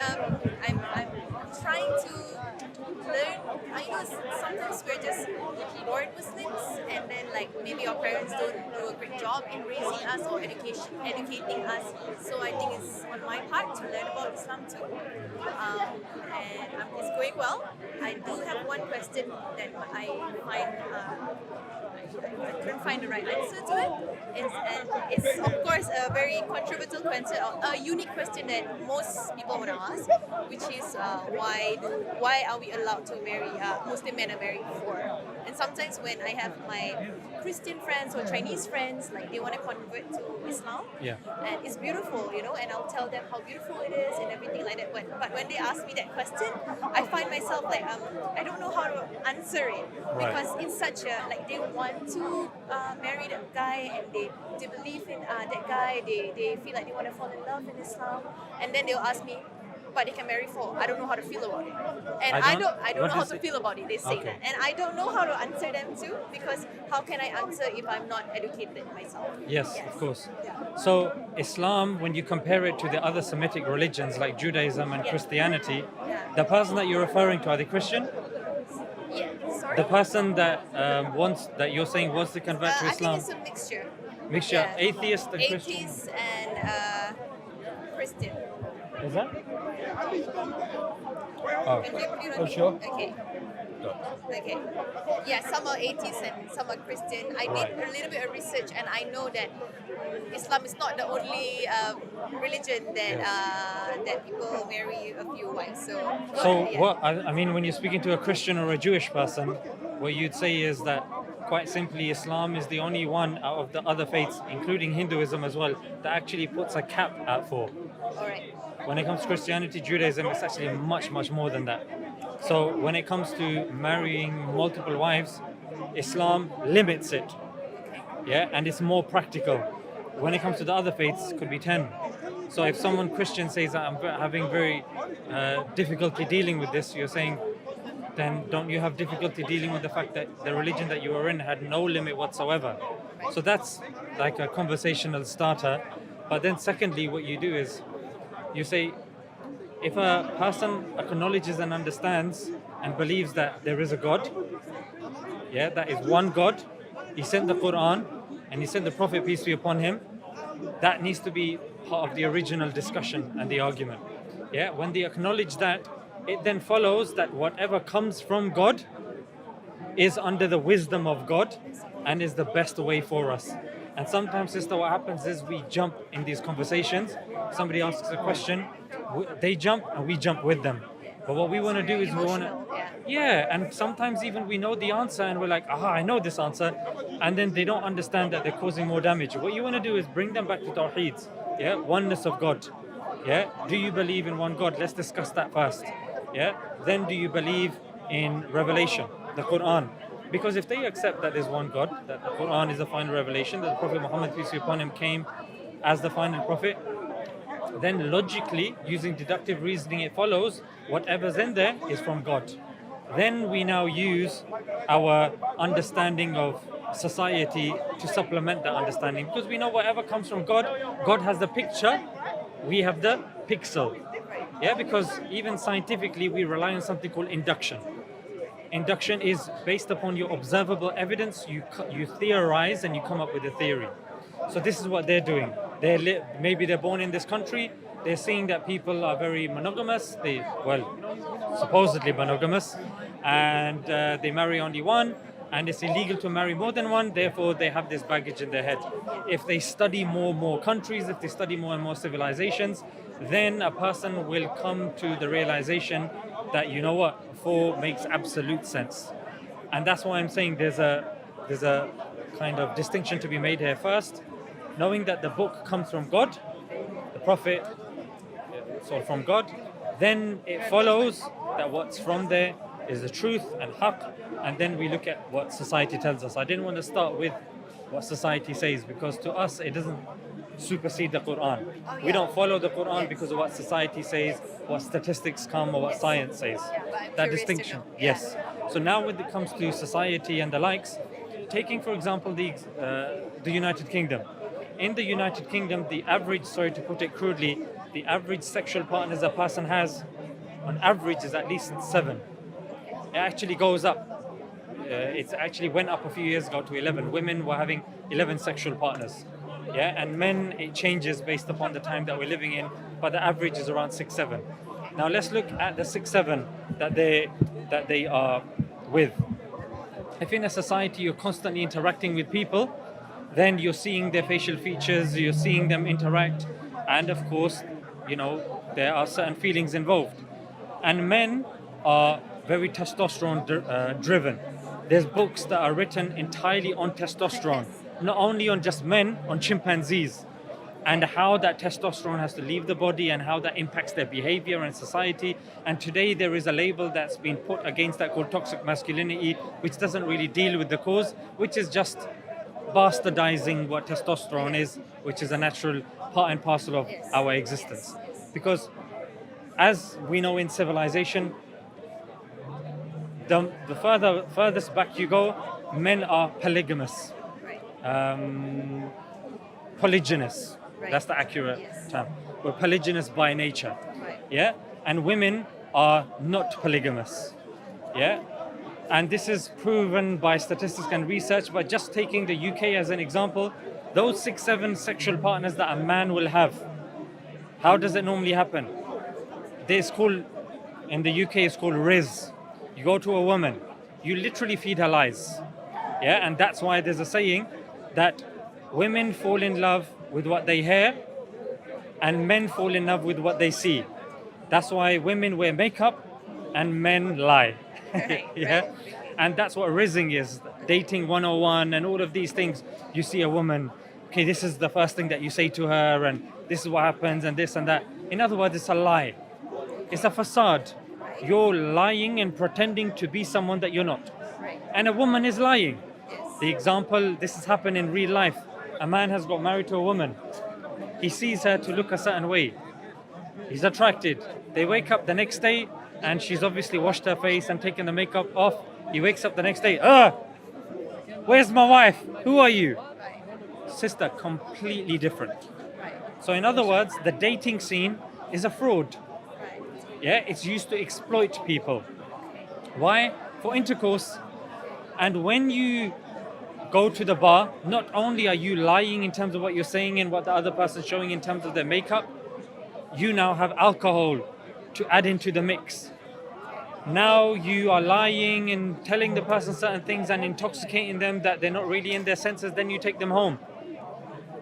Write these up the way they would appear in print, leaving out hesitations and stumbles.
I'm trying to learn. I know sometimes we're just born Muslims, and then like maybe our parents don't do a great job in raising us or educating us. So I think it's on my part to learn about Islam too, and it's going well. I do have one question that I find. I couldn't find the right answer to it. It's of course a very controversial question, a unique question that most people want to ask, which is why are we allowed to marry Muslim men are married for? And sometimes when I have my Christian friends or Chinese friends, like they want to convert to Islam, Yeah. and it's beautiful, and I'll tell them how beautiful it is and everything like that. But when they ask me that question, I find myself like I don't know how to answer it because it's such a like they want to marry that guy and they believe in that guy. They feel like they want to fall in love in Islam, and then they'll ask me, but they can marry for. I don't know how to feel about it, and I don't know how to feel about it. They say Okay. that, and I don't know how to answer them too because how can I answer if I'm not educated myself? Yes, of course. So Islam, when you compare it to the other Semitic religions like Judaism and Christianity, the person that you're referring to, are they Christian? Yeah, sorry. The person that that you're saying wants to convert to I Islam, think it's a mixture. mixture Yeah. atheist and Christian. Atheist and Christian. Is that? Oh, sure. Okay. Okay. Yeah, some are atheists and some are Christian. I did a little bit of research and I know that Islam is not the only religion that that people marry a few wives. So yeah. What I mean, when you're speaking to a Christian or a Jewish person, what you'd say is that quite simply Islam is the only one out of the other faiths, including Hinduism as well, that actually puts a cap at 4. All right. When it comes to Christianity, Judaism, it's actually much more than that. So when it comes to marrying multiple wives, Islam limits it. Yeah, and it's more practical. When it comes to the other faiths, it could be 10. So if someone Christian says that I'm having very difficulty dealing with this, you're saying, then don't you have difficulty dealing with the fact that the religion that you were in had no limit whatsoever? So that's like a conversational starter. But then secondly, what you do is you say, if a person acknowledges and understands and believes that there is a God, yeah, that is one God, he sent the Quran and he sent the Prophet, peace be upon him, that needs to be part of the original discussion and the argument. Yeah, when they acknowledge that, it then follows that whatever comes from God is under the wisdom of God and is the best way for us. And sometimes, sister, what happens is we jump in these conversations. Somebody asks a question, they jump and we jump with them. But what we want to do is we want to, and sometimes even we know the answer and we're like, I know this answer, and then they don't understand that they're causing more damage. What you want to do is bring them back to Tawheed, oneness of God. Yeah, do you believe in one God? Let's discuss that first. Yeah, then do you believe in revelation, the Quran? Because if they accept that there's one God, that the Quran is the final revelation, that the Prophet Muhammad, peace be upon him, came as the final prophet, then logically, using deductive reasoning, it follows whatever's in there is from God. Then we now use our understanding of society to supplement that understanding, because we know whatever comes from God, God has the picture, we have the pixel. Yeah, because even scientifically we rely on something called induction. Induction is based upon your observable evidence. You theorize and you come up with a theory. So this is what they're doing. Maybe they're born in this country. They're seeing that people are very monogamous. Supposedly monogamous, and they marry only one. And it's illegal to marry more than one. Therefore, they have this baggage in their head. If they study more countries, if they study more and more civilizations, then a person will come to the realization that, you know what, 4 makes absolute sense. And that's why I'm saying there's a kind of distinction to be made here. First, knowing that the book comes from God, the Prophet, from God, then it follows that what's from there is the truth and haqq, and then we look at what society tells us. I didn't want to start with what society says, because to us it doesn't supersede the Quran. We don't follow the Quran because of what society says, what statistics come, or what science says. That distinction. Yes. So now when it comes to society and the likes, taking for example the United Kingdom. In the United Kingdom, the average, sorry to put it crudely, the average sexual partners a person has, on average, is at least 7. It actually goes up. It actually went up a few years ago to 11. Women were having 11 sexual partners. Yeah, and men, it changes based upon the time that we're living in, but the average is around 6, 7. Now let's look at the 6, 7 that they are with. If in a society you're constantly interacting with people, then you're seeing their facial features, you're seeing them interact, and of course, there are certain feelings involved. And men are very testosterone driven. There's books that are written entirely on testosterone, not only on just men, on chimpanzees, and how that testosterone has to leave the body and how that impacts their behavior and society. And today there is a label that's been put against that called toxic masculinity, which doesn't really deal with the cause, which is just bastardizing what testosterone is, which is a natural part and parcel of our existence. Because as we know in civilization, the furthest back you go, men are polygamous, polygynous. That's the accurate term. We're polygynous by nature. Yeah, and women are not polygamous. Yeah, and this is proven by statistics and research. But just taking the UK as an example, those 6, 7 sexual partners that a man will have, how does it normally happen? In the UK, it's called riz. You go to a woman, you literally feed her lies. Yeah, and that's why there's a saying that women fall in love with what they hear and men fall in love with what they see. That's why women wear makeup and men lie. Yeah, and that's what rizzing is, dating 101 and all of these things. You see a woman, okay, this is the first thing that you say to her and this is what happens and this and that. In other words, it's a lie. It's a facade. You're lying and pretending to be someone that you're not. And a woman is lying. The example, this has happened in real life. A man has got married to a woman. He sees her to look a certain way. He's attracted. They wake up the next day and she's obviously washed her face and taken the makeup off. He wakes up the next day. Where's my wife? Who are you? Sister, completely different. So in other words, the dating scene is a fraud. Yeah, it's used to exploit people. Why? For intercourse. And when you go to the bar, not only are you lying in terms of what you're saying and what the other person's showing in terms of their makeup, you now have alcohol to add into the mix. Now you are lying and telling the person certain things and intoxicating them that they're not really in their senses, then you take them home.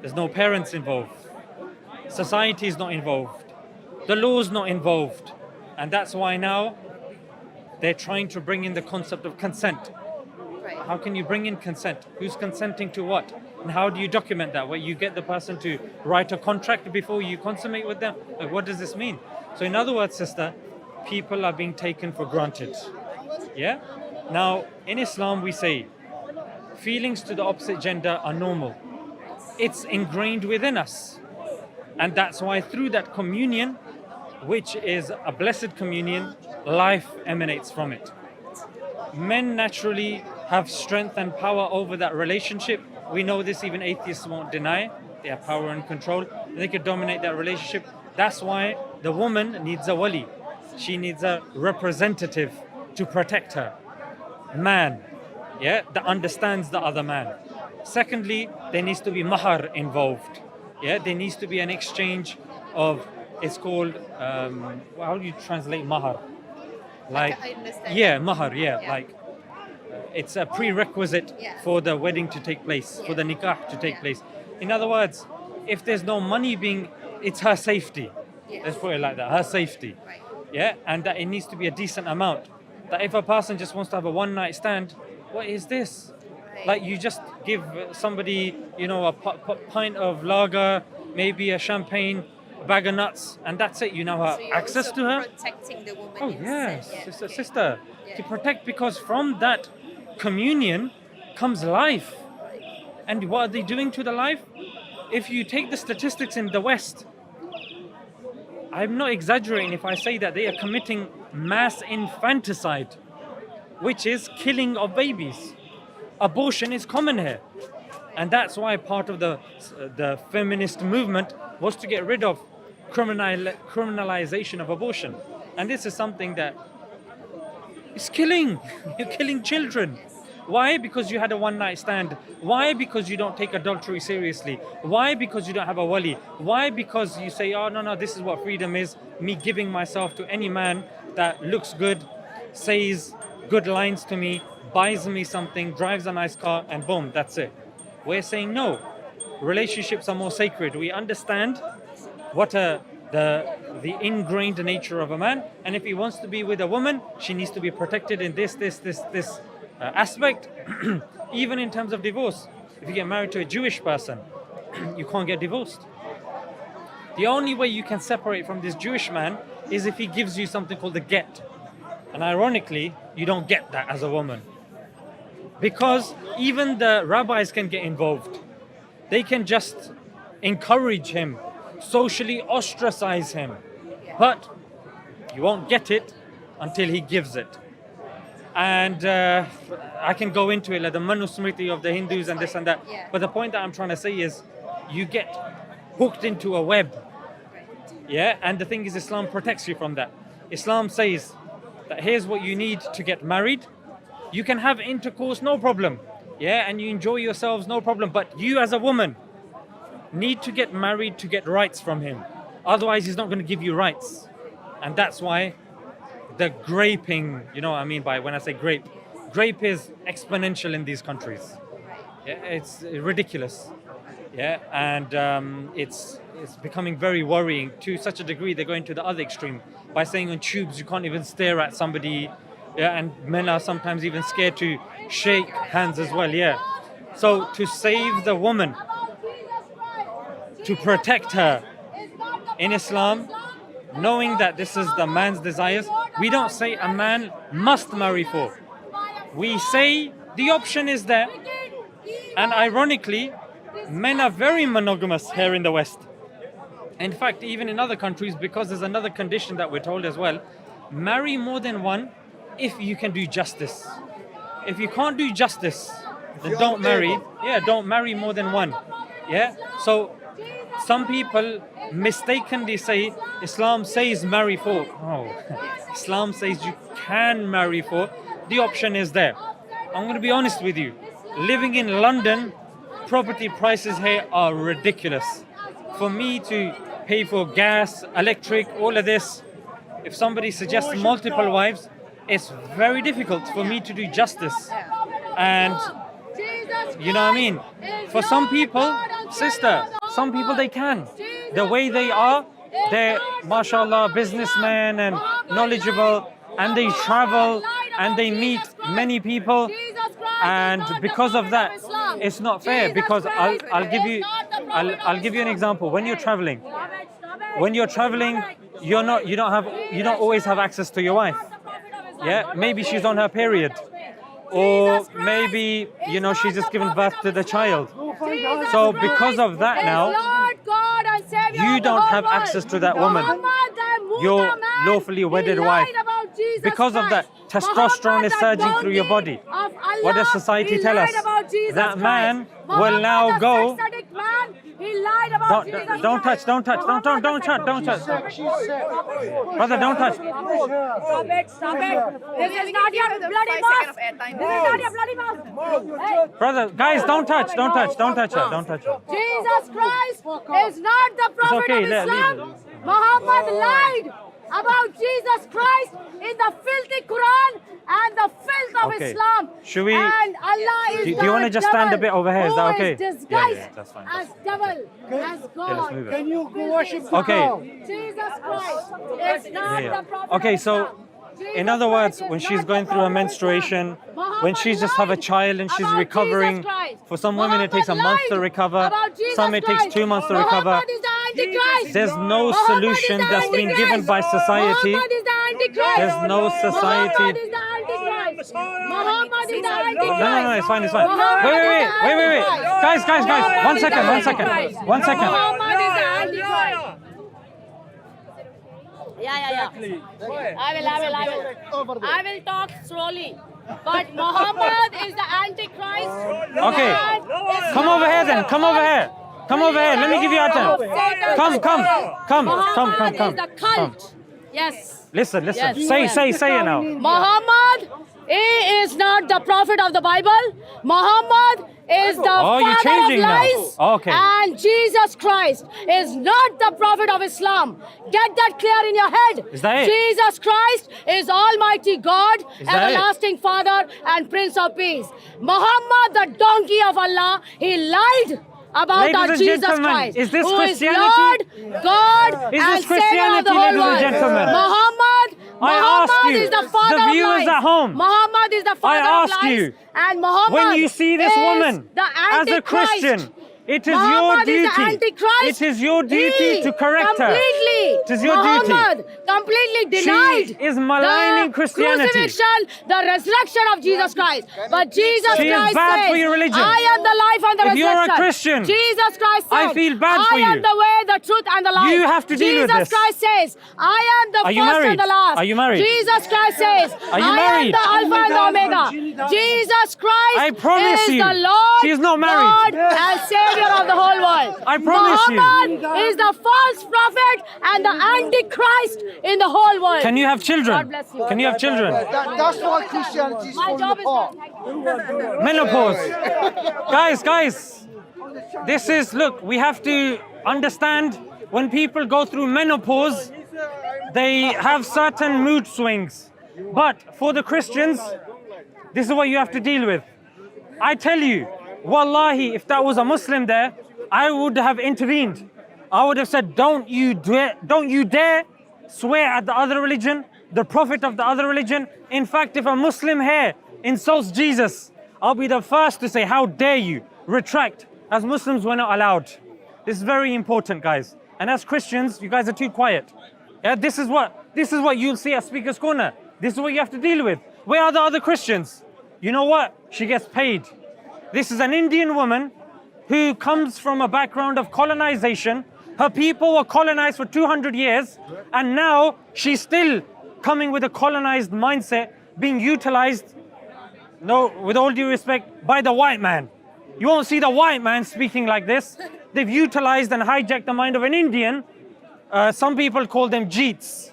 There's no parents involved. Society is not involved. The law's not involved. And that's why now they're trying to bring in the concept of consent. How can you bring in consent? Who's consenting to what? And how do you document that? Where you get the person to write a contract before you consummate with them? Like, what does this mean? So in other words, sister, people are being taken for granted. Yeah? Now, in Islam, we say feelings to the opposite gender are normal. It's ingrained within us. And that's why through that communion, which is a blessed communion, life emanates from it. Men naturally have strength and power over that relationship. We know this, even atheists won't deny. They have power and control. They could dominate that relationship. That's why the woman needs a wali. She needs a representative to protect her. Man, yeah, that understands the other man. Secondly, there needs to be mahar involved. Yeah, there needs to be an exchange of, it's called, how do you translate mahar? Like, I understand. yeah, mahar, like, it's a prerequisite for the wedding to take place, for the nikah to take place. In other words, if there's no money it's her safety. Let's put it like that, her safety. Right. Yeah, and that it needs to be a decent amount. That if a person just wants to have a one night stand, what is this? Right. Like you just give somebody, a pint of lager, maybe a champagne, a bag of nuts, and that's it. You now have So you're access also to her. protecting the woman. Oh in yes, sense. sister, Yeah. to protect, because from that communion comes life. And what are they doing to the life? If you take the statistics in the West, I'm not exaggerating if I say that they are committing mass infanticide, which is killing of babies. Abortion is common here. And that's why part of the feminist movement was to get rid of criminalization of abortion. And this is something that is killing. You're killing children. Why? Because you had a one-night stand. Why? Because you don't take adultery seriously. Why? Because you don't have a wali. Why? Because you say, oh, no, this is what freedom is. Me giving myself to any man that looks good, says good lines to me, buys me something, drives a nice car, and boom, that's it. We're saying no. Relationships are more sacred. We understand what the ingrained nature of a man, and if he wants to be with a woman, she needs to be protected in this aspect. Even in terms of divorce, if you get married to a Jewish person, you can't get divorced. The only way you can separate from this Jewish man is if he gives you something called the get. And ironically, you don't get that as a woman. Because even the rabbis can get involved. They can just encourage him, socially ostracize him. But you won't get it until he gives it. And I can go into it like the Manusmriti of the Hindus and this and that. Yeah. But the point that I'm trying to say is you get hooked into a web. Yeah, and the thing is Islam protects you from that. Islam says that here's what you need to get married. You can have intercourse, no problem. Yeah, and you enjoy yourselves, no problem. But you as a woman need to get married to get rights from him. Otherwise, he's not going to give you rights. And that's why the graping, you know what I mean by when I say grape? Grape is exponential in these countries. Yeah, it's ridiculous. Yeah, and it's becoming very worrying to such a degree they're going to the other extreme by saying on tubes you can't even stare at somebody. Yeah, and men are sometimes even scared to shake hands as well. Yeah, so to save the woman, to protect her in Islam, knowing that this is the man's desires, we don't say a man must marry for. We say the option is there. And ironically, men are very monogamous here in the West. In fact, even in other countries, because there's another condition that we're told as well, marry more than one if you can do justice. If you can't do justice, then don't marry. Yeah, don't marry more than one. Yeah, so some people mistakenly say Islam says marry for. Oh, Islam says you can marry for. The option is there. I'm going to be honest with you. Living in London, property prices here are ridiculous. For me to pay for gas, electric, all of this, if somebody suggests multiple wives, it's very difficult for me to do justice. And you know what I mean? For some people, sister, some people they can. The way they are, they're mashallah businessmen and knowledgeable, and they travel and they meet many people, and because of that it's not fair. Because I'll give you an example. When you're traveling, you don't always have access to your wife. Yeah, maybe she's on her period, or maybe she's just given birth to the child. So because of that now, you don't have access to that woman, your lawfully wedded wife. Because of that, testosterone is surging through your body. What does society tell us? That man will now go. Don't touch. Brother, don't touch. Stop it. This is not your bloody mosque. This is not your bloody mosque. Brother, guys, don't touch her. Jesus Christ is not the prophet of Islam. Muhammad lied about Jesus Christ in the filthy Quran and the filth of Islam. Should we? And Allah is do you want to just stand a bit over here? Is that okay? Disguised that's fine. as devil, as God. Let's move it. Can you go worship the Okay. cow? Jesus Christ is not the prophet Okay, of so Islam. in other words, when she's going through a menstruation, when she's just have a child and she's recovering, for some women it takes a month to recover, some it takes 2 months to recover. There's no solution that's been given by society. There's no society. Muhammad is the Antichrist. No, it's fine. Wait. Guys. 1 second. Muhammad is the Antichrist. Yeah. I will talk slowly. But Muhammad is the Antichrist. Okay. Come over here then. Come Come over here. Let me give you a turn. Come. Muhammad is the cult. Yes. Listen. Yes. Say it now. Muhammad, he is not the prophet of the Bible. Muhammad is the you're father of changing now. lies. Okay. And Jesus Christ is not the prophet of Islam. Get that clear in your head. Is that it? Jesus Christ is Almighty God, Is that everlasting Father, and Prince of Peace. Muhammad, the donkey of Allah, he lied about Ladies our and Jesus gentlemen, Christ, is this who Christianity? is Lord, God, Is and this Savior of Christianity, the whole ladies and world. gentlemen? Muhammad ask you, is the father the of viewers lies. at home, Muhammad is the father I of ask lies. you, And Muhammad when you see this is woman the as a Antichrist. Christian, it is Muhammad your is the duty. Antichrist. It is your duty He to correct her. It is your Muhammad duty. completely denied She is maligning the Christianity. crucifixion, the resurrection of Jesus Christ. But Jesus She is Christ bad says, for your religion. I am the life and the If you're a resurrection. Christian, Jesus Christ said, I feel bad for I am you. the way, the truth, and the life. You have to deal with Jesus this. Christ says, I am the Are you first married? and the last. Are you married? Jesus Christ says, Are you I married? am the Alpha and the Omega. Jesus Christ I promise is you, the Lord, she is not married. God, and Savior of the whole world. I promise you. Muhammad is the false prophet and the Antichrist in the whole world. Can you have children? God bless you. Can you have children? That's why Christianity is My falling job is apart. done. Menopause. Guys, this is, look, we have to understand when people go through menopause, they have certain mood swings. But for the Christians, this is what you have to deal with. I tell you, wallahi, if that was a Muslim there, I would have intervened. I would have said, don't you dare swear at the other religion, the prophet of the other religion. In fact, if a Muslim here insults Jesus, I'll be the first to say, how dare you? Retract. As Muslims, we're not allowed. This is very important, guys. And as Christians, you guys are too quiet. Yeah, this is what you'll see at Speaker's Corner. This is what you have to deal with. Where are the other Christians? You know what? She gets paid. This is an Indian woman who comes from a background of colonization. Her people were colonized for 200 years, and now she's still coming with a colonized mindset, being utilized, no, with all due respect, by the white man. You won't see the white man speaking like this. They've utilized and hijacked the mind of an Indian. Some people call them Jeets.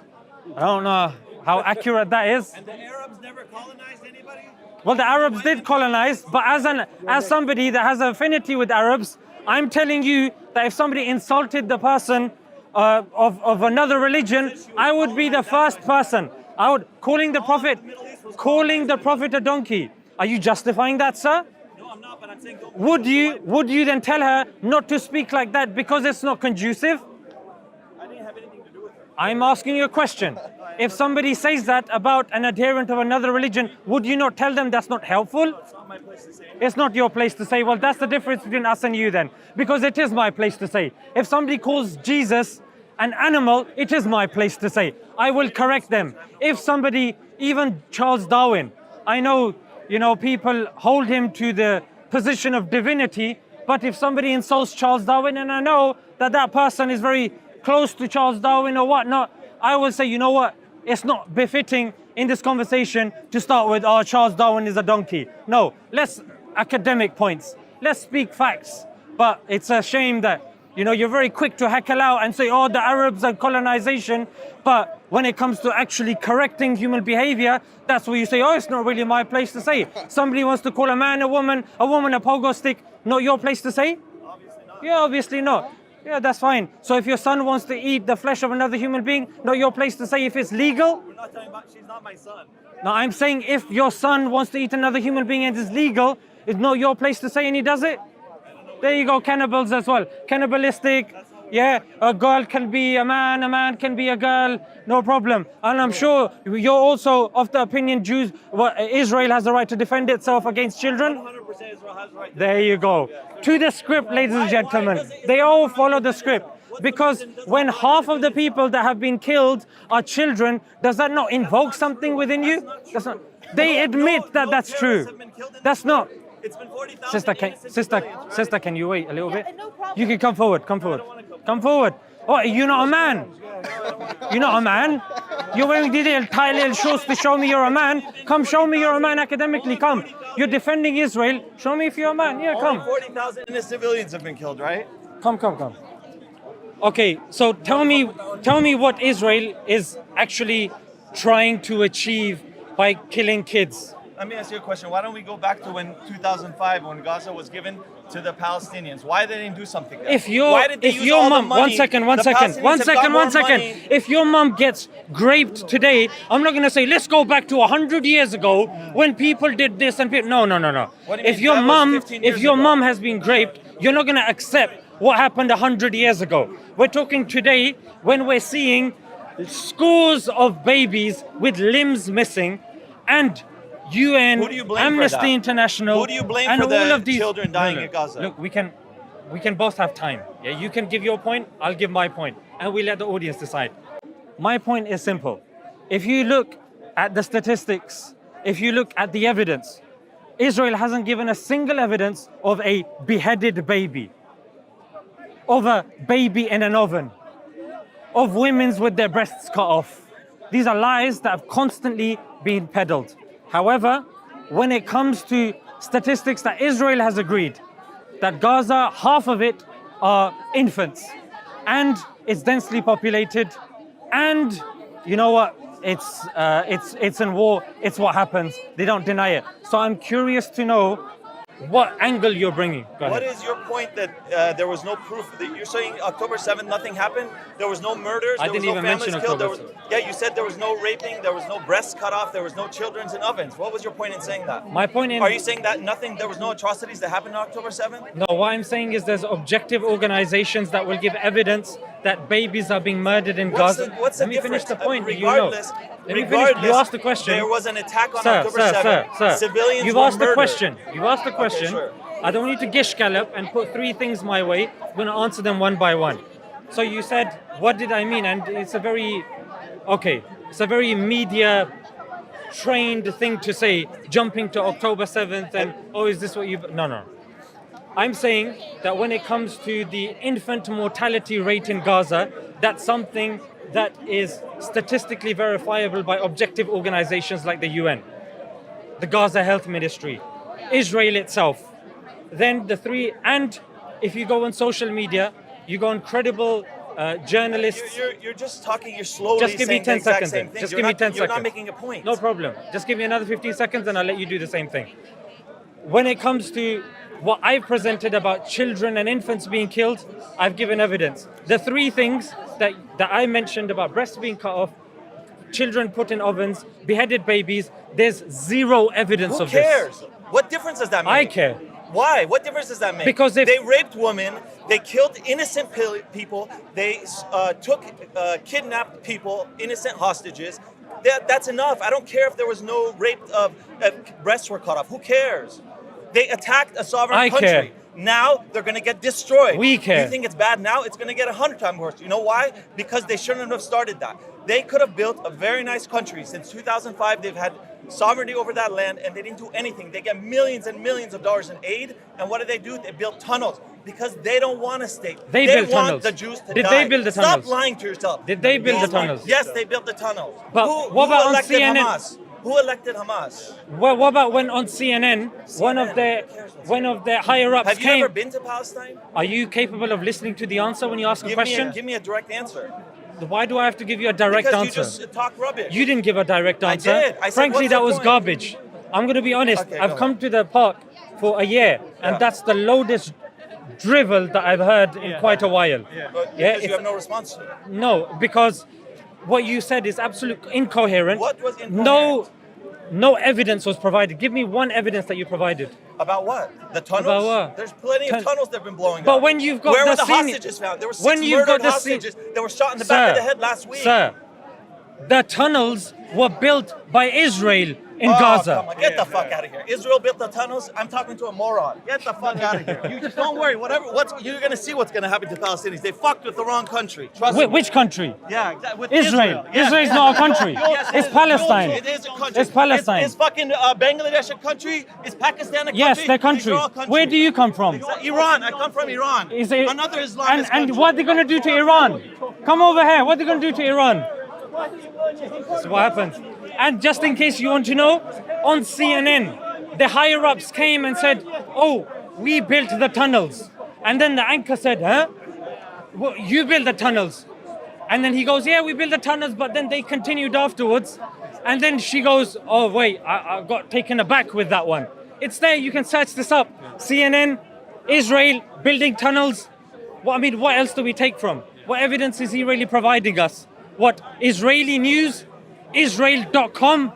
I don't know how accurate that is. And the Arabs never colonized anybody? Well, the Arabs did colonize, but as somebody that has an affinity with Arabs, I'm telling you that if somebody insulted the person of another religion, I would be the first person. I would calling the prophet a donkey. Are you justifying that, sir? No, I'm not, but I'm saying don't. Would you then tell her not to speak like that because it's not conducive? I didn't have anything to do with her. I'm asking you a question. If somebody says that about an adherent of another religion, would you not tell them that's not helpful? It's not my place to say. It's not your place to say. Well, that's the difference between us and you then. Because it is my place to say. If somebody calls Jesus an animal, it is my place to say. I will correct them. If somebody, even Charles Darwin, I know, people hold him to the position of divinity, but if somebody insults Charles Darwin, and I know that person is very close to Charles Darwin or whatnot, I will say, you know what? It's not befitting in this conversation to start with, Charles Darwin is a donkey. No, let's academic points. Let's speak facts. But it's a shame that, you're very quick to heckle out and say, the Arabs are colonization. But when it comes to actually correcting human behavior, that's where you say, it's not really my place to say. Somebody wants to call a man a woman a pogo stick, not your place to say? Obviously not. Yeah, obviously not. Yeah, that's fine. So if your son wants to eat the flesh of another human being, not your place to say if it's legal? We're not talking about, she's not my son. No, I'm saying if your son wants to eat another human being and it's legal, it's not your place to say and he does it? There you go, cannibals as well. Cannibalistic, yeah, a girl can be a man can be a girl, no problem. And I'm sure you're also of the opinion Israel has the right to defend itself against children? 100% Israel has the right to. There you go. To the script, ladies and gentlemen. They all follow the script. Because when half of the people that have been killed are children, does that not invoke something within you? That's not. They admit that that's true. That's not. It's been 40,000 Sister, can you wait a little bit? no problem. You can come forward. Come forward. Oh, you're not a man. You're not a man. You're wearing these little tight little shoes to show me you're a man. Come show me you're a man academically. Come. You're defending Israel. Show me if you're a man. Yeah, come. Only 40,000 innocent civilians have been killed, right? Come. Okay, so tell me what Israel is actually trying to achieve by killing kids. Let me ask you a question. Why don't we go back to when 2005, when Gaza was given to the Palestinians? Why they didn't do something there? Why did they use your mom, one second. If your mom gets raped today, I'm not gonna say let's go back to 100 years ago when people did this and people. No. What do you If mean? your That was mom, 15 years if your ago. mom has been raped, you're not gonna accept what happened 100 years ago. We're talking today when we're seeing scores of babies with limbs missing, and UN, Who do you blame Amnesty for that? International, Who do you blame and for the all of these children dying in Gaza? Look, we can both have time. Yeah, you can give your point, I'll give my point, and we let the audience decide. My point is simple. If you look at the statistics, if you look at the evidence, Israel hasn't given a single evidence of a beheaded baby, of a baby in an oven, of women with their breasts cut off. These are lies that have constantly been peddled. However, when it comes to statistics that Israel has agreed, that Gaza, half of it are infants, and it's densely populated, and you know what? It's in war. It's what happens. They don't deny it. So I'm curious to know what angle you're bringing. Go What ahead. is your point that there was no proof? That you're saying October 7th, nothing happened? There was no murders? I There was didn't no even families mention killed? October Yeah, you said there was no raping, there was no breasts cut off, there was no children's in ovens. What was your point in saying that? My point in Are you saying that there was no atrocities that happened on October 7th? No, what I'm saying is there's objective organizations that will give evidence that babies are being murdered in Gaza. What's the Let me difference? finish the point. Regardless, Let me finish. You asked the question. There was an attack on Sir, October 7th. sir. Civilians You've were asked the murdered. question. You've asked the question. sure. I don't need to gish gallop and put three things my way. I'm going to answer them one by one. So you said, what did I mean? And it's a very media trained thing to say, jumping to October 7th and, is this what you... No. I'm saying that when it comes to the infant mortality rate in Gaza, that's something that is statistically verifiable by objective organizations like the UN, the Gaza Health Ministry, Israel itself. Then the three, and if you go on social media, you go on credible journalists. You're just talking, you're slowly Just give me saying 10 the exact seconds same then. thing. Just You're give me not- 10 You're seconds. not making a point. No problem. Just give me another 15 seconds and I'll let you do the same thing. When it comes to what I've presented about children and infants being killed, I've given evidence. The three things that I mentioned about breasts being cut off, children put in ovens, beheaded babies, there's zero evidence Who of this. cares? What difference does that make? I care. Why? What difference does that make? Because if- they raped women, they killed innocent people, they kidnapped people, innocent hostages. That's enough. I don't care if there was no rape of breasts were cut off. Who cares? They attacked a sovereign I country. care. Now they're going to get destroyed. We care. You think it's bad now? It's going to get 100 times worse. You know why? Because they shouldn't have started that. They could have built a very nice country. Since 2005, they've had sovereignty over that land, and they didn't do anything. They get millions and millions of dollars in aid, and what do? They built tunnels because they don't want a state. They want built tunnels. the Jews to Did die. they build the tunnels? Stop lying to yourself. Did they build the Stop lying. tunnels? Yes, they built the tunnels. But who what about on elected CNN? Hamas? Who elected Hamas? Well, what about when on CNN, one of their higher ups Have you came? ever been to Palestine? Are you capable of listening to the answer when you ask a question? Give me a direct answer. Why do I have to give you a direct Because answer? you just talk rubbish. You didn't give a direct I answer. did. I said, Frankly, what's that your was point? garbage. I'm going to be honest. Okay, I've go come ahead. to the park for a year, and Yeah. that's the loudest drivel that I've heard in quite a while. But Yeah, because you it's- have no response to it. No, because what you said is absolutely incoherent. What was incoherent? No evidence was provided. Give me one evidence that you provided. About what? The tunnels? About what? There's plenty of tunnels that have been blowing But up. when you've got Where the were the scene- hostages found? There were 6 when you've murdered got the scene- hostages that were shot in the back of the head last week. Sir, the tunnels were built by Israel in Oh, Gaza. come on, get the fuck out of here. Israel built the tunnels. I'm talking to a moron. Get the fuck out of here. You just don't worry. You're gonna see what's gonna happen to Palestinians. They fucked with the wrong country. Trust me. Which country? Yeah, exactly. With Israel. Yeah. Israel's not a country. Yes, It's it is. Palestine. It is a country. It's Palestine. Is fucking Bangladesh a country? Is Pakistan a country? Yes, they're country. These are all countries. Where do you come from? Iran. I come from Iran. Is it Another Islamist and country. what are they going to do to Iran? Come over here. What are they going to do to Iran? That's what happens. And just in case you want to know, on CNN, the higher ups came and said, "Oh, we built the tunnels." And then the anchor said, huh? Well, you build the tunnels. And then he goes, yeah, we build the tunnels, but then they continued afterwards. And then she goes, oh, wait, I got taken aback with that one. It's there, you can search this up. CNN, Israel, building tunnels. What else do we take from? What evidence is he really providing us? What, Israeli news? Israel.com?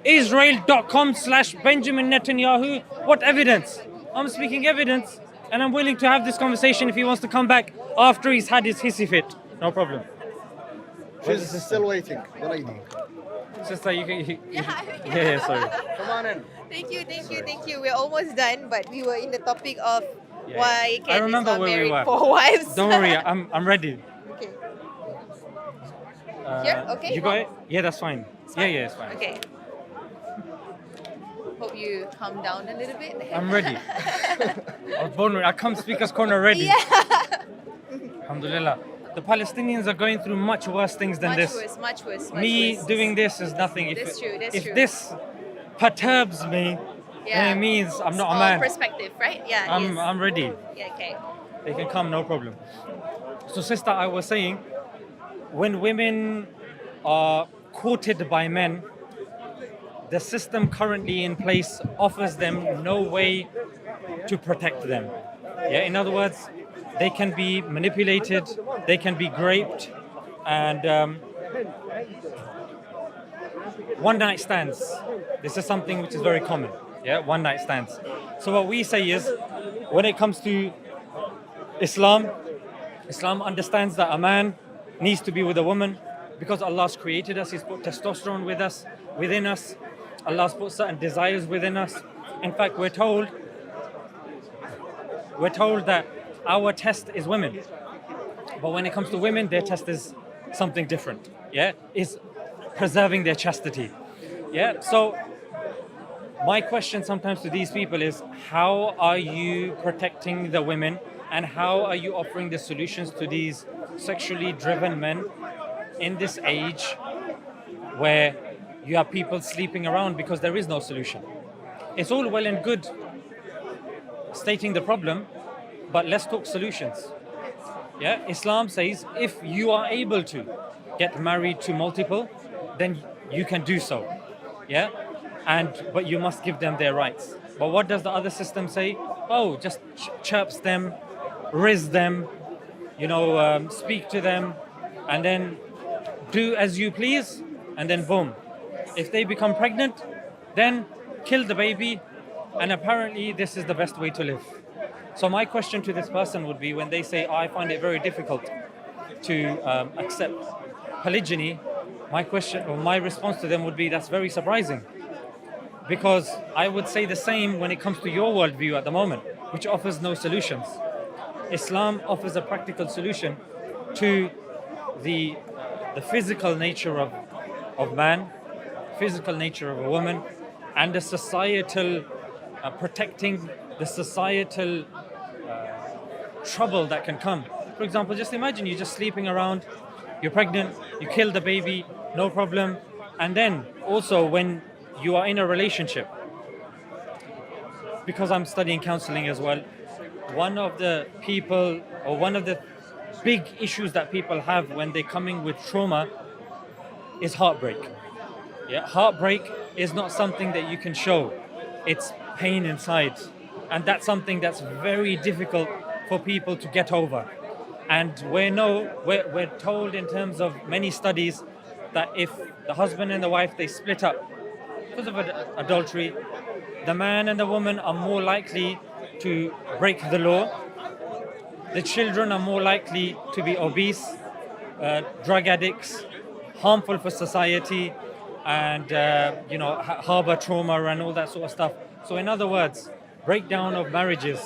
Israel.com/Benjamin Netanyahu? What evidence? I'm speaking evidence, and I'm willing to have this conversation if he wants to come back after he's had his hissy fit. No problem. She's still waiting. The lady. Sister, you can. Yeah. Sorry. Come on in. Thank you. We're almost done, but we were in the topic of why I Ken is remember not where we married were. 4 wives. Don't worry, I'm ready. Okay. Here? Okay. You got it? Yeah, that's fine. Yeah, it's fine. Okay. Hope you calm down a little bit. I'm ready. I was born ready. I come speaker's corner ready. Yeah. Alhamdulillah. The Palestinians are going through much worse things than this. Much worse. Me doing this is nothing. That's true. If this perturbs me, then it means I'm not a man. Perspective, right? Yeah. I'm ready. Yeah. Okay. They can come, no problem. So, sister, I was saying, when women are courted by men, the system currently in place offers them no way to protect them. Yeah, in other words, they can be manipulated, they can be raped, and one night stands. This is something which is very common. Yeah, one night stands. So what we say is, when it comes to Islam understands that a man needs to be with a woman because Allah's created us. He's put testosterone within us. Allah's put certain desires within us. In fact, we're told that our test is women. But when it comes to women, their test is something different. Yeah, is preserving their chastity. Yeah, so my question sometimes to these people is, how are you protecting the women, and how are you offering the solutions to these sexually driven men in this age where you have people sleeping around because there is no solution? It's all well and good stating the problem, but let's talk solutions. Yeah, Islam says if you are able to get married to multiple, then you can do so. Yeah, but you must give them their rights. But what does the other system say? Oh, just chirps them, riz them, speak to them, and then do as you please, and then boom. If they become pregnant, then kill the baby, and apparently this is the best way to live. So my question to this person would be, when they say, I find it very difficult to accept polygyny, my response to them would be, that's very surprising. Because I would say the same when it comes to your worldview at the moment, which offers no solutions. Islam offers a practical solution to the physical nature of man, physical nature of a woman, and the societal protecting the societal trouble that can come. For example, just imagine you're just sleeping around, you're pregnant, you kill the baby, no problem. And then also when you are in a relationship, because I'm studying counseling as well, one of the big issues that people have when they're coming with trauma is heartbreak. Yeah, heartbreak is not something that you can show. It's pain inside. And that's something that's very difficult for people to get over. And we're told in terms of many studies that if the husband and the wife, they split up because of adultery, the man and the woman are more likely to break the law. The children are more likely to be obese, drug addicts, harmful for society, and harbor trauma and all that sort of stuff. So in other words, breakdown of marriages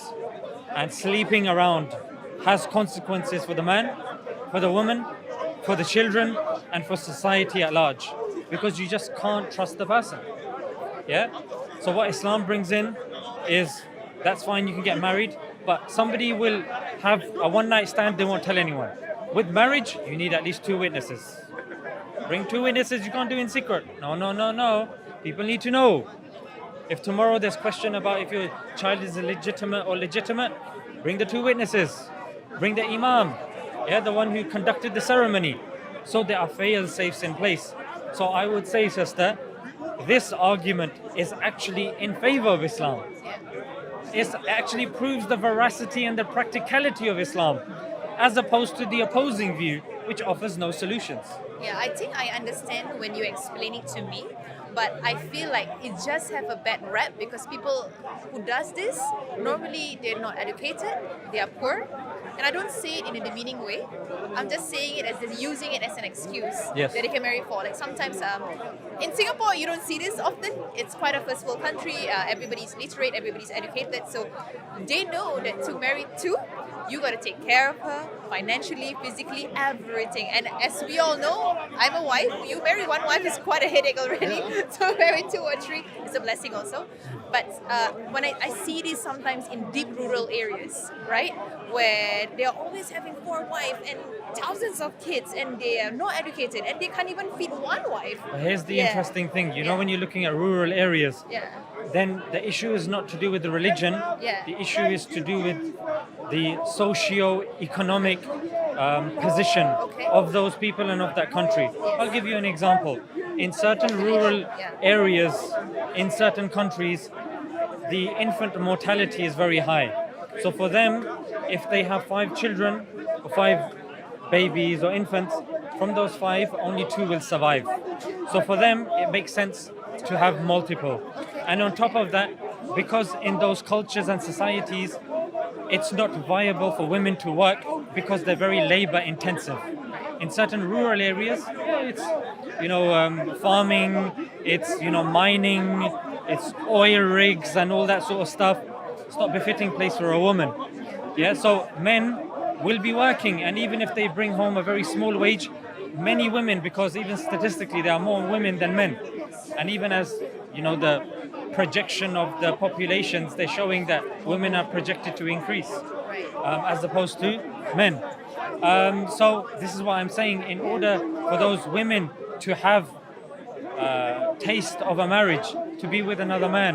and sleeping around has consequences for the man, for the woman, for the children, and for society at large, because you just can't trust the person. Yeah? So what Islam brings in is, that's fine, you can get married, but somebody will have a one-night stand, they won't tell anyone. With marriage, you need at least 2 witnesses. Bring 2 witnesses, you can't do it in secret. No. People need to know. If tomorrow there's question about if your child is illegitimate or legitimate, bring the 2 witnesses, bring the imam, yeah, the one who conducted the ceremony. So there are fail-safes in place. So I would say, sister, this argument is actually in favor of Islam. It actually proves the veracity and the practicality of Islam, as opposed to the opposing view, which offers no solutions. Yeah, I think I understand when you explain it to me, but I feel like it just have a bad rap because people who does this, normally they're not educated, they are poor, and I don't say it in a demeaning way. I'm just saying it as using it as an excuse Yes. that they can marry for. Like sometimes in Singapore, you don't see this often. It's quite a first world country. Everybody's literate, everybody's educated, so they know that to marry 2, you got to take care of her financially, physically, everything. And as we all know, I'm a wife. You marry 1 wife is quite a headache already. So marry 2 or 3 is a blessing also. But when I see this sometimes in deep rural areas, right, where they're always having 4 wives and thousands of kids, and they are not educated, and they can't even feed 1 wife. But here's the Yeah. interesting thing. You know, when you're looking at rural areas, Yeah. then the issue is not to do with the religion. Yeah. The issue is to do with the socio-economic position Okay. of those people and of that country. I'll give you an example. In certain rural areas, in certain countries, the infant mortality is very high. So for them, if they have 5 children or 5 babies or infants, from those 5, only 2 will survive. So for them, it makes sense to have multiple. And on top of that, because in those cultures and societies, it's not viable for women to work because they're very labor intensive. In certain rural areas, it's farming, it's mining, it's oil rigs and all that sort of stuff. It's not befitting place for a woman. Yeah, so men will be working, and even if they bring home a very small wage, many women, because even statistically there are more women than men, and even as the projection of the populations, they're showing that women are projected to increase as opposed to men. So this is what I'm saying. In order for those women to have taste of a marriage, to be with another man,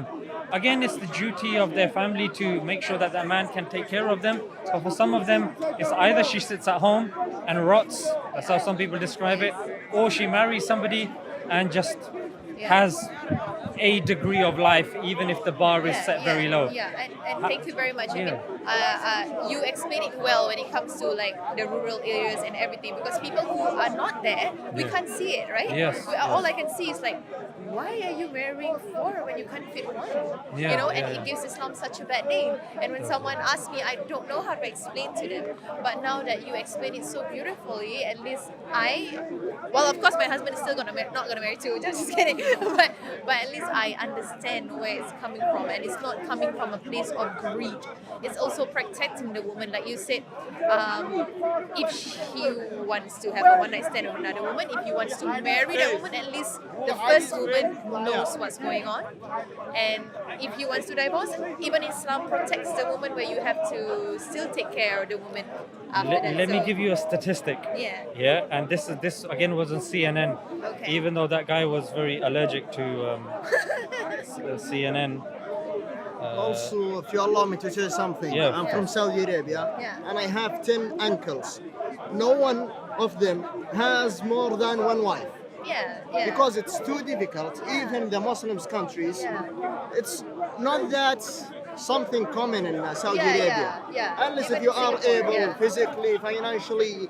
again, it's the duty of their family to make sure that that man can take care of them. But for some of them, it's either she sits at home and rots, that's how some people describe it, or she marries somebody and just has a degree of life, even if the bar is set very low. Yeah, and thank you very much. I mean, you explain it well when it comes to like the rural areas and everything, because people who are not there, we can't see it, right? Yes. All I can see is like, why are you marrying 4 when you can't fit 1? It gives Islam such a bad name. And when someone asks me, I don't know how to explain to them. But now that you explain it so beautifully, at least of course my husband is still not gonna marry 2, just kidding. but at least I understand where it's coming from, and it's not coming from a place of greed. It's also protecting the woman, like you said. If she wants to have a one-night stand with another woman, if he wants to marry that woman, at least the first woman knows what's going on. And if he wants to divorce, even Islam protects the woman, where you have to still take care of the woman after that. Let me give you a statistic. Yeah. And this again was on CNN. Okay. Even though that guy was very allergic to CNN. Also, if you allow me to say something, Yeah. I'm from Saudi Arabia, and I have 10 uncles. No one of them has more than 1 wife. Yeah. Because it's too difficult. Even the Muslims countries, it's not that something common in Saudi Arabia. Unless Even if you are Singapore, able, physically, financially.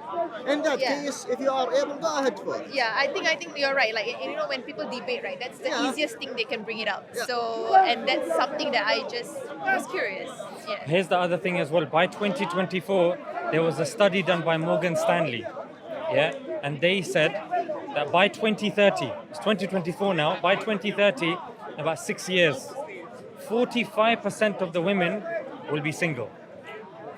In that case, if you are able, go ahead for it. Yeah, I think you're right. Like, when people debate, right, that's the easiest thing they can bring it up. Yeah. So, and that's something that I just was curious. Yeah. Here's the other thing as well. By 2024, there was a study done by Morgan Stanley. And they said that by 2030, it's 2024 now, by 2030, about 6 years, 45% of the women will be single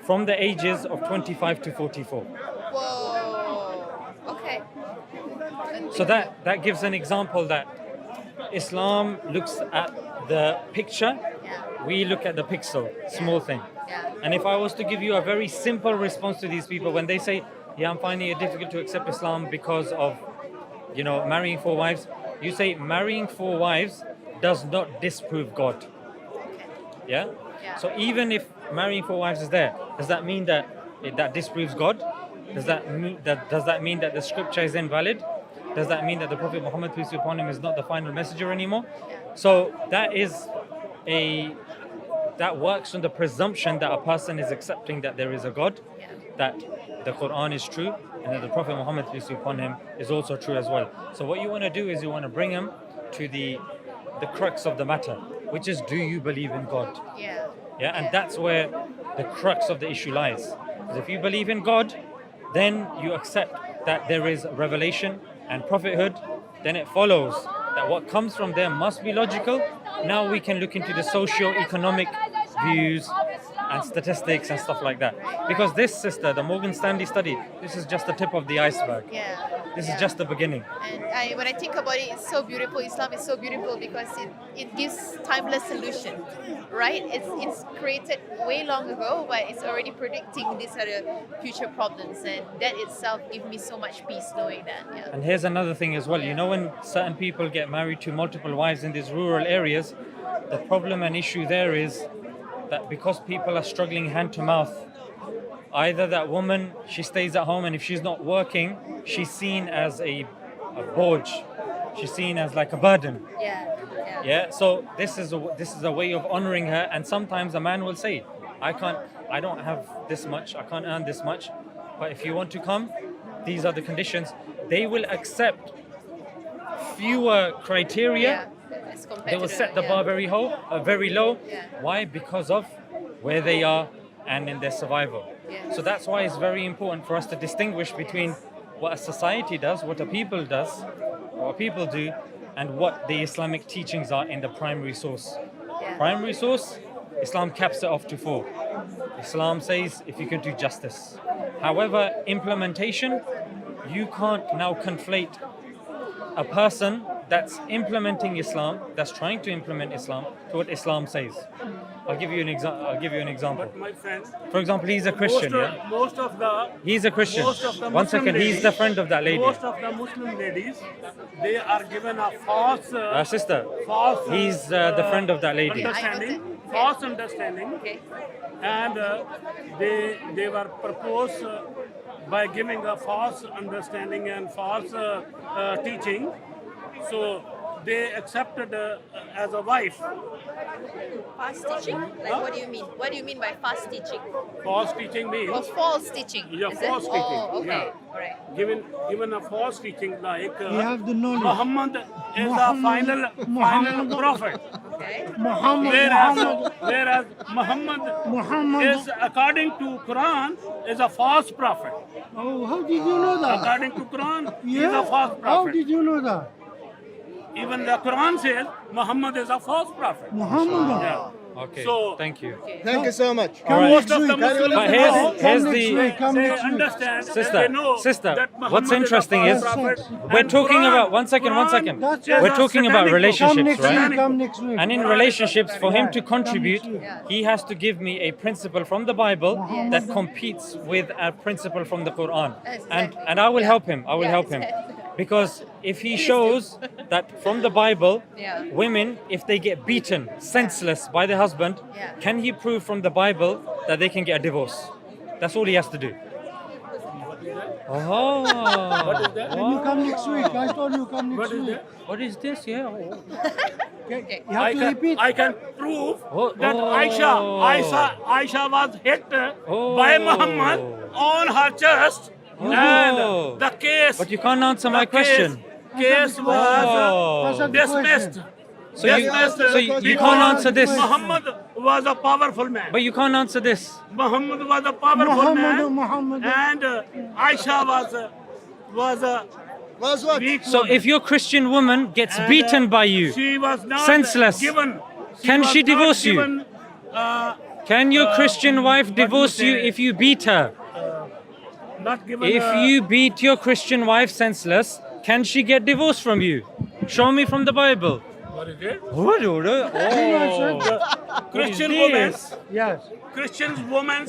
from the ages of 25 to 44. Whoa. Okay. So that gives an example that Islam looks at the picture, we look at the pixel, small thing. And if I was to give you a very simple response to these people when they say, I'm finding it difficult to accept Islam because of, marrying 4 wives, you say marrying 4 wives does not disprove God. Yeah? So even if marrying 4 wives is there, does that mean that that disproves God? Does that mean that the scripture is invalid? Does that mean that the Prophet Muhammad, peace be upon him, is not the final messenger anymore? So that works on the presumption that a person is accepting that there is a God, that the Quran is true, and that the Prophet Muhammad, peace be upon him, is also true as well. So what you want to do is you want to bring him to the crux of the matter, which is, do you believe in God? And that's where the crux of the issue lies. Because if you believe in God, then you accept that there is revelation and prophethood, then it follows that what comes from there must be logical. Now we can look into the socio-economic views and statistics and stuff like that. Because this, sister, the Morgan Stanley study, this is just the tip of the iceberg. This is just the beginning. And when I think about it, it's so beautiful. Islam is so beautiful because it gives timeless solution, right? It's created way long ago, but it's already predicting these are the future problems, and that itself gives me so much peace knowing that. And here's another thing as well. You know, when certain people get married to multiple wives in these rural areas, the problem and issue there is that because people are struggling hand to mouth, either that woman, she stays at home, and if she's not working, she's seen as a bourge. She's seen as like a burden. So this is a way of honoring her. And sometimes a man will say, I don't have this much, I can't earn this much, but if you want to come, these are the conditions. They will accept fewer criteria. They will set the bar very low. Why? Because of where they are and in their survival. So that's why it's very important for us to distinguish between what a society does, what a people does, what people do, and what the Islamic teachings are in the primary source. Primary source, Islam caps it off to 4. Islam says if you can do justice. However, implementation, you can't now conflate a person that's implementing Islam, that's trying to implement Islam, to what Islam says. I'll give you an example. But my friend, for example, he's a Christian. He's a Christian. One second, he's the friend of that lady. Most of the Muslim ladies, they are given a false sister. He's the friend of that lady. False understanding, and they were proposed by giving a false understanding and false teaching. So they accepted as a wife. Fast teaching? Like, what do you mean? What do you mean by fast teaching? False teaching means. Or false teaching? Yeah, false teaching. Oh, okay. Yeah. All right. Given a false teaching like You have the knowledge. Muhammad is the final prophet. Okay. Whereas Muhammad is, according to Quran, is a false prophet. Oh, how did you know that? According to Quran, he is a false prophet. How did you know that? Even the Quran says Muhammad is a false prophet. Muhammad. Yeah. Okay, So- thank you. Thank you so much. Most of the Muslims But here's the they understand, sister. that What's Muhammad interesting is is a false prophet. we're And talking Quran- about one second. That's We're it. talking about Satanic. relationships, right? Come next week. And in relationships, for him to Come contribute, next week. he has to give me a principle from the Bible that competes with a principle from the Quran. And I will help him. I will help him. Because if he shows that from the Bible, women, if they get beaten senseless by the husband, can he prove from the Bible that they can get a divorce? That's all he has to do. Oh. When you come next week, I told you come next week. What is this? Yeah. Okay. You have to repeat. I can prove that Oh. Aisha was hit Oh. by Muhammad on her chest, Oh. and the case. But you can't answer my question. Case was Oh. dismissed. So you can't answer this. Muhammad was a powerful man. But you can't answer this. Muhammad was a powerful man, Muhammad. and Aisha was a Was what? weak So woman. if your Christian woman gets beaten by you, She was not senseless, given. can was she not divorce you? given, can your Christian wife divorce you if you beat her? Not given. If you beat your Christian wife senseless, can she get divorced from you? Show me from the Bible. What is it? What? Oh. Christian What is women, this? Yes. Christian women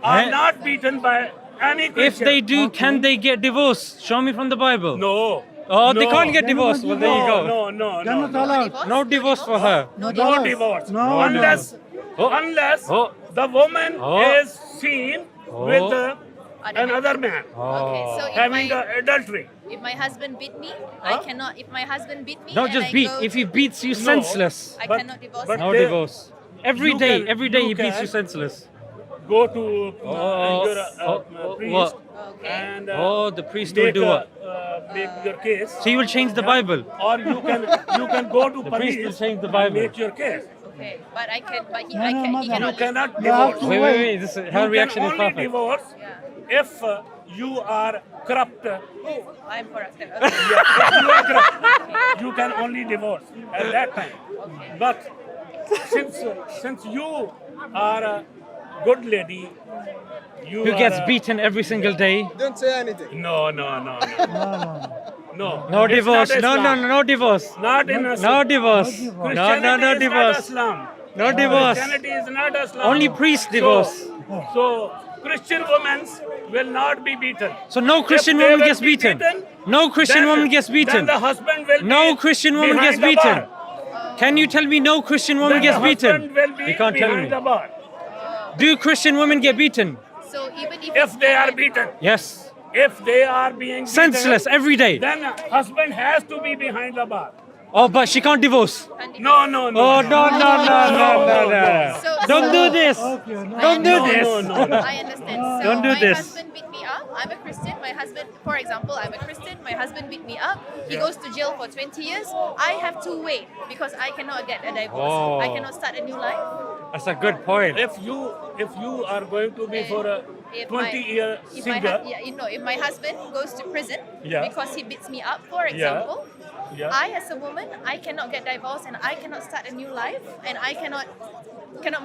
are Eh? not beaten by any Christian. If they do, can they get divorced? Show me from the Bible. No. Oh, they No. can't get divorced. Well, there you go. No. They're not allowed. No divorce for her. No divorce. No, unless unless Oh. the woman Oh. is seen with another man Okay, so having adultery. if my husband beat me, I Huh? cannot. If my husband beat me, Not and just I beat. go If he to- beats you No. senseless, I but- cannot divorce. but him. no there- divorce. Every you day, can- every day you he beats can- you senseless. Go to Oh, your priest what? Okay. and Oh, the priest will make, do what? make your case. So he will change the Bible. Or you can go to The priest will police change the and Bible. make your case. Okay, but I can. But he, No, I no, can. mother. He You cannot. cannot You have divorce. to Wait. This, her You reaction can is only perfect. divorce Yeah. if you are corrupt. I'm correct. Okay. If you are corrupt, you can only divorce at that time. But since you are a good lady, you Who are gets a- beaten every single day? Don't say anything. No. No. No It's divorce. not No, Islam. no divorce. Not in No Islam. divorce. divorce. No Christianity is not divorce. Islam. No divorce. Christianity is not Islam. Only priest divorce. So Christian women will not be beaten. So no Christian If they woman will gets be beaten. beaten, No Christian then- woman gets Then beaten. the husband will No be Christian woman behind gets the beaten. bar. Can you tell me no Christian woman Then gets the beaten? husband will be You can't tell behind me. the bar. Do Christian women get beaten? So even if If they are beaten, Yes. if they are being Senseless beaten, every day. then husband has to be behind the bar. Oh, but she can't divorce. No. Oh, no. Don't do this. Okay, no. Don't do this. No. I understand. So Don't do my this. husband beat me up. I'm a Christian. My husband, for example, I'm a Christian. My husband beat me up. He goes to jail for 20 years. I have to wait because I cannot get a divorce. Oh. I cannot start a new life. That's a good point. If you are going to be for a If my- 20-year If my, single, if my husband goes to prison Yeah. because he beats me up, for example, yeah. I as a woman, I cannot get divorced and I cannot start a new life and I cannot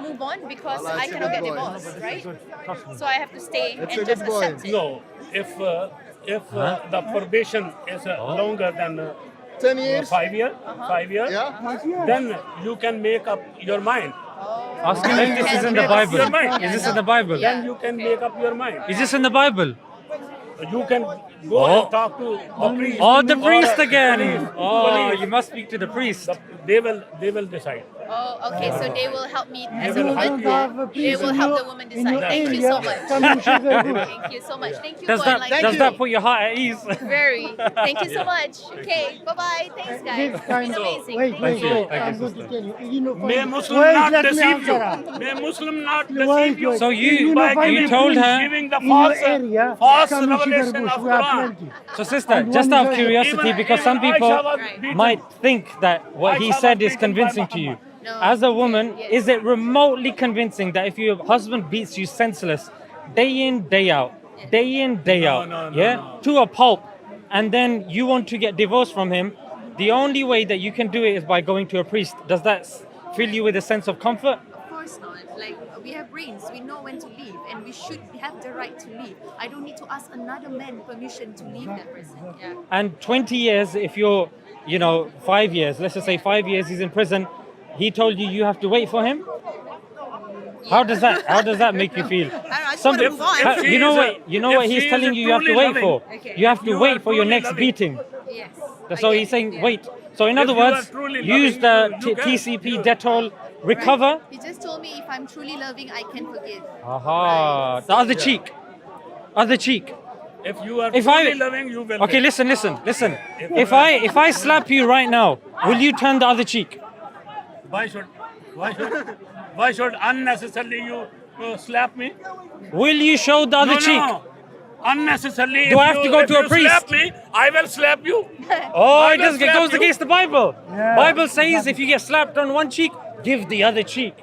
move on because Well, that's I a cannot good get point. divorced, right? So I have to stay That's and a just good point. accept it. no. If the probation is longer than 10 years? 5 years, 5 years, Yeah? then you can make up your mind. Ask him if this is in the Bible. Your mind. Is this in the Bible? Then you can make up your mind. Is this in the Bible? You can go Oh. and talk to the priest. Oh, the or priest again. police. Oh, Police. you must speak to the priest. They will decide. Oh, okay. So they will help me as a will woman. help They will help the woman in your decide. Thank you area. so much. Come and share the good. Thank you so much. Thank you Does for that enlightening does that me. put your heart at ease? Very. Thank you so much. Okay. Bye bye. Thanks, guys. This kind It's of, amazing. wait, Thank you. wait, Thank I'm you, going to sister. tell you. You know, May Muslim wait, not let me deceive answer you. her. May Muslim not Wait, deceive you. wait. So you by find giving, a told her giving the in your false, area, false come and see the revelation bush. of We have Quran. plenty. So sister, And just one out of is a- curiosity, because some Aisha people was beaten. might think that what he Aisha said was is beaten convincing by to you. No. As a woman, Yes. is it remotely convincing that if your husband beats you senseless, day in, day out, No, yeah, no. to a pulp, and then you want to get divorced from him, the only way that you can do it is by going to a priest. Does that fill you with a sense of comfort? Of course not. Like, we have brains. We know when to leave, and we should have the right to leave. I don't need to ask another man permission to leave that person. Yeah. And 20 years, if you're, 5 years, let's just say 5 years he's in prison, he told you you have to wait for him? How does that make you feel? I don't know, I just want to move on. If You know she what? is- You know if what she he's is telling you have to truly wait for. loving, Okay. You have to You wait are for your truly next loving. beating. Yes. So I he's get saying it, yeah. wait. So in If other you are words, truly use loving, the you can- TCP you- Dettol recover. Right. He just told me if I'm truly loving, I can forgive. Aha. Right. The other cheek. Other cheek. If you are If I- truly loving, you will. Okay, wait. listen. If I slap you right now, will you turn the other cheek? Why should unnecessarily you slap me? Will you show the other cheek? No. Unnecessarily. Do I have to go if to a you priest? Slap me, I will slap you. Oh, it will slap goes you. against the Bible. Yeah. Bible says if you get slapped on one cheek, give the other cheek.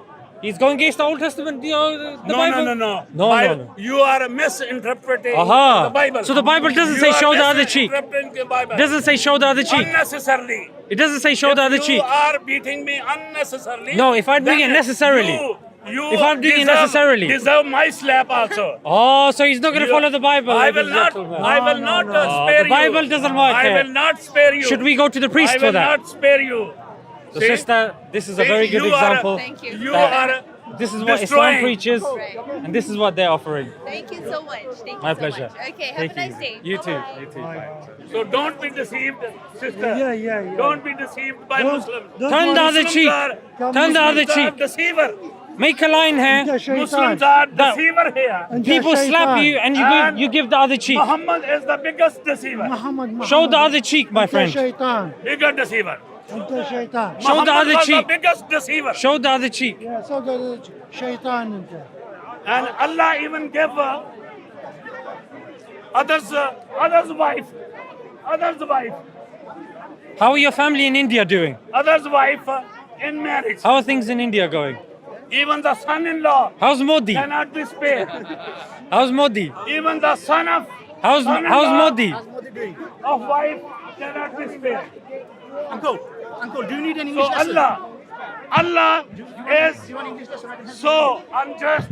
He's going against the Old Testament, the Bible. No. No. You are misinterpreting Aha. the Bible. So the Bible doesn't You say are show the other cheek. misinterpreting the Bible. Doesn't say show the other cheek. Unnecessarily. It doesn't say show the other You cheek. are beating me unnecessarily. No, if I'm doing then it necessarily. You If I'm doing it necessarily. deserve my slap also. Oh, so he's not going to You- follow the Bible. I ladies will and not. gentlemen. I will not spare The you. Bible doesn't work I here. will not spare you. Should we go to the priest I for will that? not spare you. So See? sister, this is a See, very good you are- example. Thank you. You that are This is what Islam destroying. preaches, Right. and this is what they're offering. Thank you so much. Thank you My so pleasure. much. Okay, have Take a nice it day. easy. You too. Bye-bye. You too. Bye. So don't be deceived, sister. Yeah. Don't be deceived by Muslims. don't Turn the other Muslims cheek. are- Turn the other Muslims are cheek. deceiver. Make a line here. أنت شيطان. Muslims are deceiver here. أنت People slap شيطان. you and you give the other cheek. Muhammad is the biggest deceiver. محمد Show the other cheek, my أنت friend. شيطان. Bigger deceiver. أنت شيطان. Show the Muhammad other was the cheek. biggest deceiver. Show the other cheek. يا صدق شيطان أنت. And Allah even gave others wife. How are your family in India doing? Others wife in marriage. How are things in India going? Even the son-in-law How's Modi? cannot be spared. How's Modi? Even the son-in-law How's Modi? of wife cannot be spared. Uncle, do you need an So Allah is so unjust.